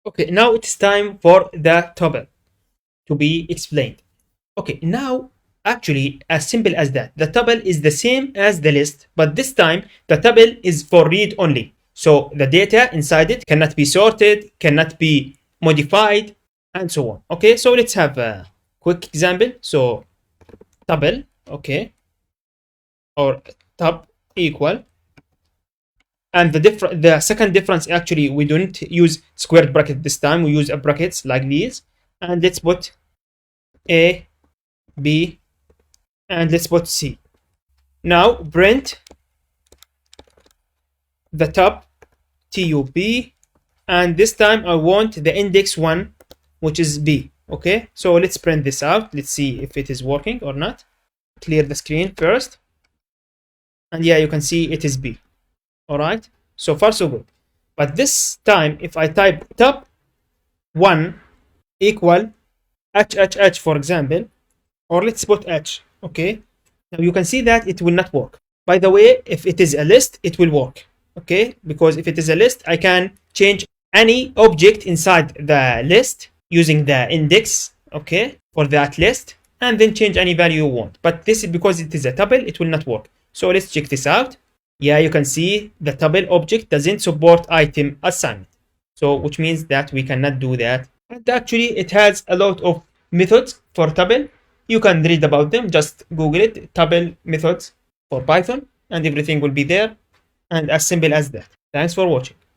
Okay, now it's time for the tuple to be explained. Okay, now actually as simple as that. The tuple is the same as the list, but this time the tuple is for read only. So the data inside it cannot be sorted, cannot be modified, and so on. Okay, so let's have a quick example. So tuple, okay, or tub equal, and the second difference, actually we don't use squared bracket this time, we use a brackets like these, and let's put a, b, and let's put c. Now print the top tup, and this time I want the index one, which is b. Okay, so let's print this out. Let's see if it is working or not. Clear the screen first, and yeah, you can see it is b. All right, so far so good. But this time if I type top 1 equal h, for example, or let's put h. Okay, now you can see that it will not work. By the way, if it is a list, it will work. Okay, because if it is a list, I can change any object inside the list using the index, okay, for that list, and then change any value you want. But this is because it is a tuple, it will not work. So let's check this out. Yeah, you can see the tuple object doesn't support item assignment. So which means that we cannot do that. And actually it has a lot of methods for tuple. You can read about them, just Google it, tuple methods for Python, and everything will be there. And as simple as that. Thanks for watching.